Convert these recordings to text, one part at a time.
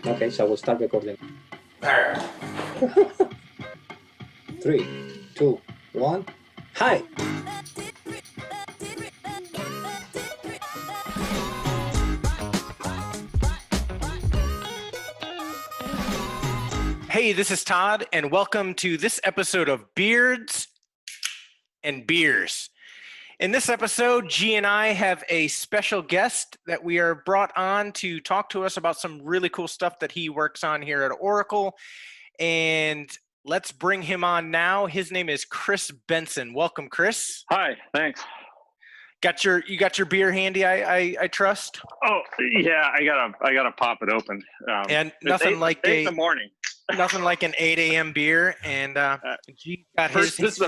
Okay, so we'll start recording. 3, 2, 1. Hi. Hey, this is Todd, and welcome to this episode of Beards and Beers. In this episode, G and I have a special guest that we are brought on to talk to us about some really cool stuff that he works on here at Oracle. And let's bring him on now. His name is Chris Bensen. Welcome, Chris. Hi, thanks. You got your beer handy, I trust. Oh yeah, I gotta pop it open. And nothing like in the morning. Nothing like an 8 a.m. beer. And G got this is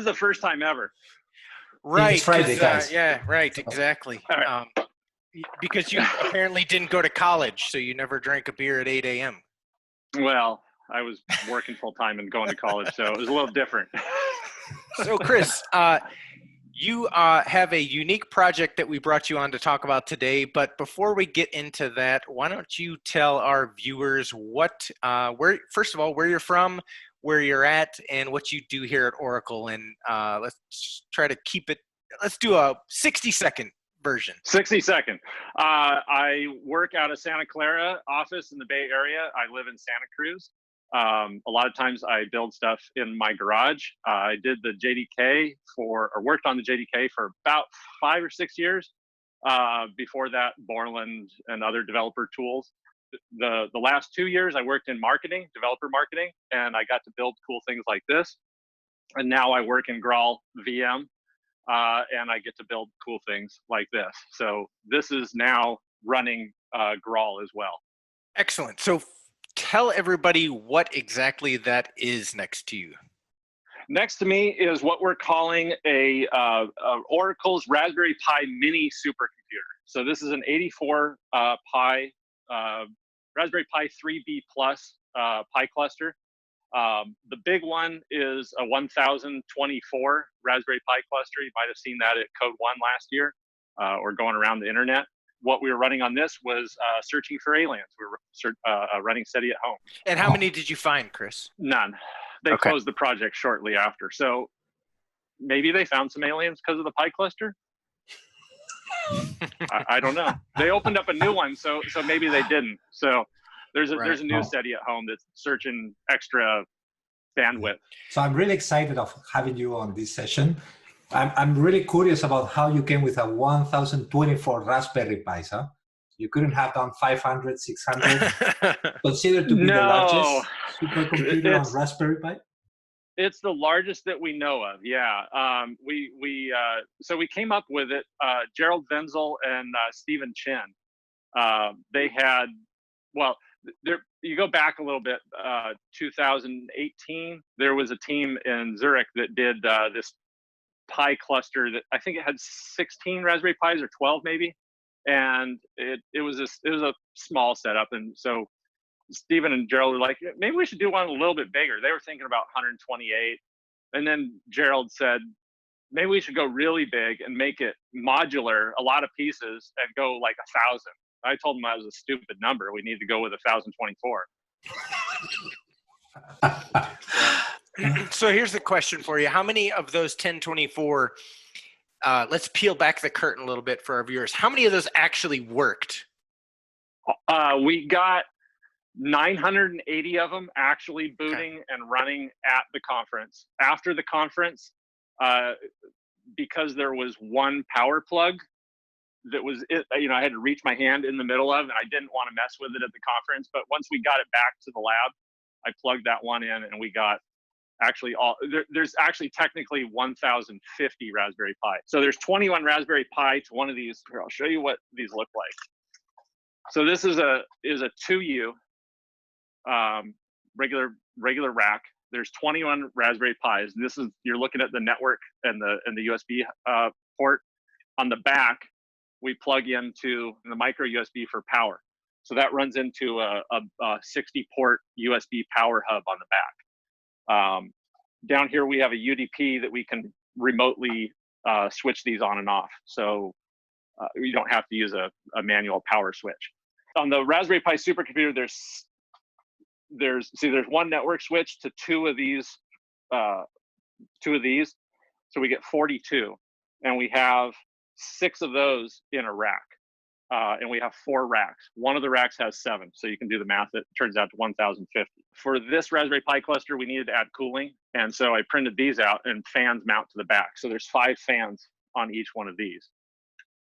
the first time ever. Right. It's Friday, guys. Yeah, right, exactly. Right. Because you apparently didn't go to college, so you never drank a beer at 8 a.m. Well, I was working full time and going to college, so it was a little different. So, Chris, you have a unique project that we brought you on to talk about today. But before we get into that, why don't you tell our viewers first of all, where you're from, where you're at, and what you do here at Oracle. And let's try to keep it. Let's do a 60-second version. 60 second. I work out of Santa Clara office in the Bay Area. I live in Santa Cruz. A lot of times I build stuff in my garage. I did the worked on the JDK for about 5 or 6 years. Before that, Borland and other developer tools. The last 2 years I worked in marketing, developer marketing, and I got to build cool things like this. And now I work in Graal VM, and I get to build cool things like this. So this is now running Graal as well. Excellent. So tell everybody what exactly that is next to you. Next to me is what we're calling a Oracle's Raspberry Pi Mini supercomputer. So this is an 84 Pi Raspberry Pi 3B Plus Pi cluster. The big one is a 1024 Raspberry Pi cluster. You might have seen that at Code One last year, or going around the internet. What we were running on this was searching for aliens. We were running SETI at home. And how many did you find, Chris? None. They closed the project shortly after. So maybe they found some aliens because of the Pi cluster. I don't know. They opened up a new one, so maybe they didn't. So there's a new SETI at home that's searching extra bandwidth. So I'm really excited of having you on this session. I'm really curious about how you came with a 1024 Raspberry Pis, huh? You couldn't have done 500, 600, considered to be the largest supercomputer on Raspberry Pi? It's the largest that we know of, yeah. So we came up with it, Gerald Wenzel and Stephen Chen. They had, you go back a little bit, 2018, there was a team in Zurich that did this Pi cluster that I think it had 16 Raspberry Pis or 12 maybe, and it was a small setup. And so Stephen and Gerald were like, maybe we should do one a little bit bigger. They were thinking about 128, and then Gerald said, maybe we should go really big and make it modular, a lot of pieces, and go like 1,000. I told him that was a stupid number. We need to go with 1,024. So here's the question for you. How many of those 1024, let's peel back the curtain a little bit for our viewers. How many of those actually worked? We got 980 of them actually booting and running at the conference. After the conference, because there was one power plug that was, I had to reach my hand in the middle of, and I didn't want to mess with it at the conference. But once we got it back to the lab, I plugged that one in, and we got actually there's actually technically 1,050 Raspberry Pi. So there's 21 Raspberry Pi to one of these. Here, I'll show you what these look like. So this is a 2U regular rack. There's 21 Raspberry Pis. You're looking at the network and the USB port. On the back, we plug into the micro USB for power. So that runs into a 60 port USB power hub on the back. Down here, we have a UDP that we can remotely switch these on and off. So you don't have to use a manual power switch. on the Raspberry Pi supercomputer, there's one network switch to two of these. So we get 42, and we have 6 of those in a rack. And we have 4 racks. One of the racks has 7, so you can do the math. It turns out to 1,050. For this Raspberry Pi cluster, we needed to add cooling, and so I printed these out, and fans mount to the back. So there's 5 fans on each one of these.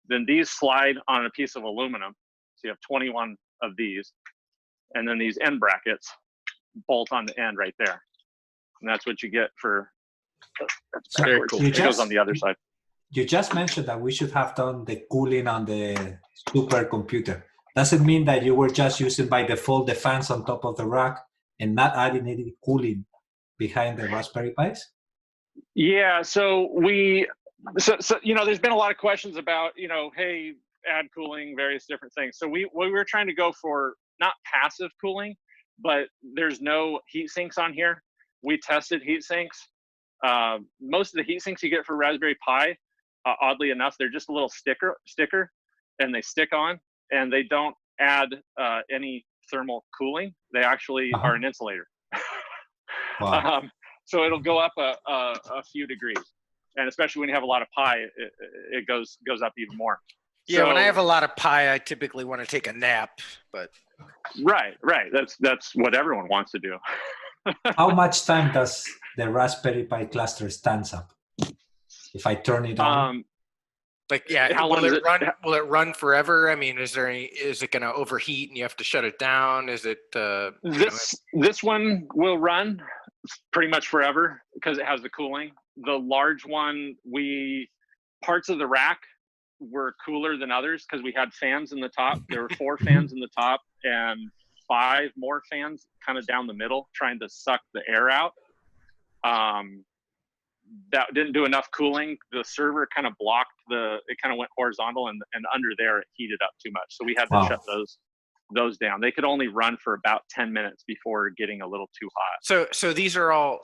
Then these slide on a piece of aluminum. So you have 21 of these, and then these end brackets bolt on the end right there, and that's what you get for. That's Very backwards. cool. It goes on the other side. You just mentioned that we should have done the cooling on the supercomputer. Does it mean that you were just using by default the fans on top of the rack and not adding any cooling behind the Raspberry Pis? Yeah, so there's been a lot of questions about, hey, add cooling, various different things. So we were trying to go for not passive cooling, but there's no heat sinks on here. We tested heat sinks. Most of the heat sinks you get for Raspberry Pi, oddly enough, they're just a little sticker, and they stick on, and they don't add any thermal cooling. They actually are an insulator. Wow. So it'll go up a few degrees, and especially when you have a lot of Pi, it goes up even more. Yeah, when I have a lot of Pi, I typically want to take a nap, but right. That's what everyone wants to do. How much time does the Raspberry Pi cluster stands up? If I turn it on? How long will it run forever? I mean, is it going to overheat and you have to shut it down? Is it this one will run pretty much forever because it has the cooling. The large one, parts of the rack were cooler than others because we had fans in the top. There were 4 fans in the top and 5 more fans kind of down the middle trying to suck the air out. That didn't do enough cooling. The server kind of blocked it kind of went horizontal, and under there it heated up too much. So we had to shut those down. They could only run for about 10 minutes before getting a little too hot. So these are all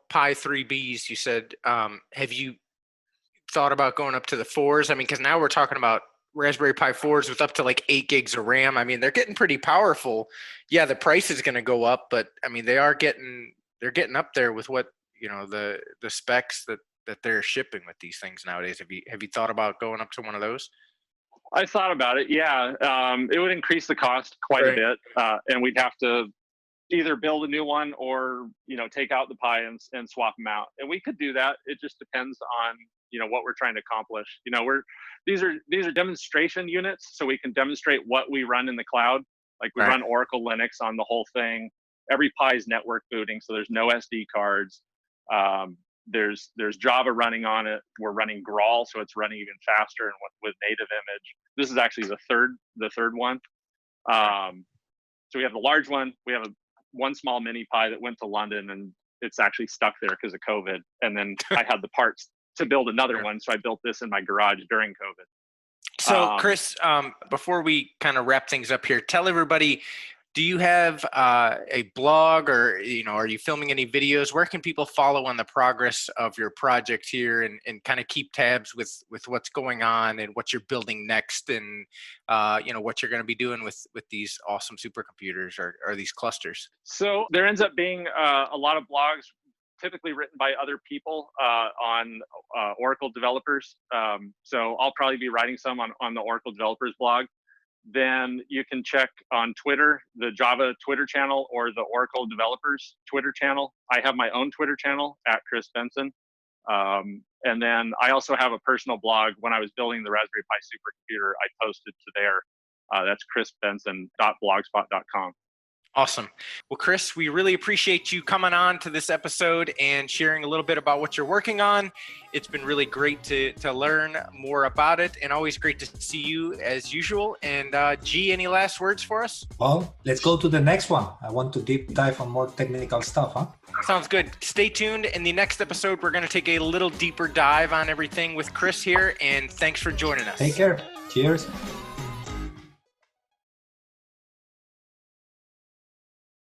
Pi 3Bs, you said. Have you thought about going up to the 4s? I mean, because now we're talking about Raspberry Pi 4s with up to like 8 gigs of RAM. I mean, they're getting pretty powerful. Yeah, the price is going to go up, but I mean, they're getting up there with what, the specs that they're shipping with these things nowadays. Have you thought about going up to one of those? I thought about it. Yeah. It would increase the cost quite a bit. And we'd have to either build a new one or, take out the Pi and swap them out. And we could do that. It just depends on, what we're trying to accomplish. These are demonstration units, so we can demonstrate what we run in the cloud. Like we run Oracle Linux on the whole thing. Every Pi is network booting, so there's no SD cards. There's Java running on it. We're running Graal, so it's running even faster and with native image. This is actually the third one. So we have the large one. We have one small mini Pi that went to London, and it's actually stuck there because of COVID. And then I had the parts to build another one, so I built this in my garage during COVID. So Chris, before we kind of wrap things up here, tell everybody, do you have a blog, or are you filming any videos? Where can people follow on the progress of your project here and kind of keep tabs with what's going on and what you're building next, and what you're going to be doing with these awesome supercomputers or these clusters? So there ends up being a lot of blogs, typically written by other people on Oracle developers. So I'll probably be writing some on the Oracle developers blog. Then you can check on Twitter, the Java Twitter channel or the Oracle developers Twitter channel. I have my own Twitter channel at Chris Bensen. And then I also have a personal blog. When I was building the Raspberry Pi supercomputer, I posted to there. That's chrisbensen.blogspot.com. Awesome. Well, Chris, we really appreciate you coming on to this episode and sharing a little bit about what you're working on. It's been really great to learn more about it, and always great to see you as usual. And G, any last words for us? Well, let's go to the next one. I want to deep dive on more technical stuff, huh? Sounds good. Stay tuned. In the next episode, we're going to take a little deeper dive on everything with Chris here, and thanks for joining us. Take care. Cheers.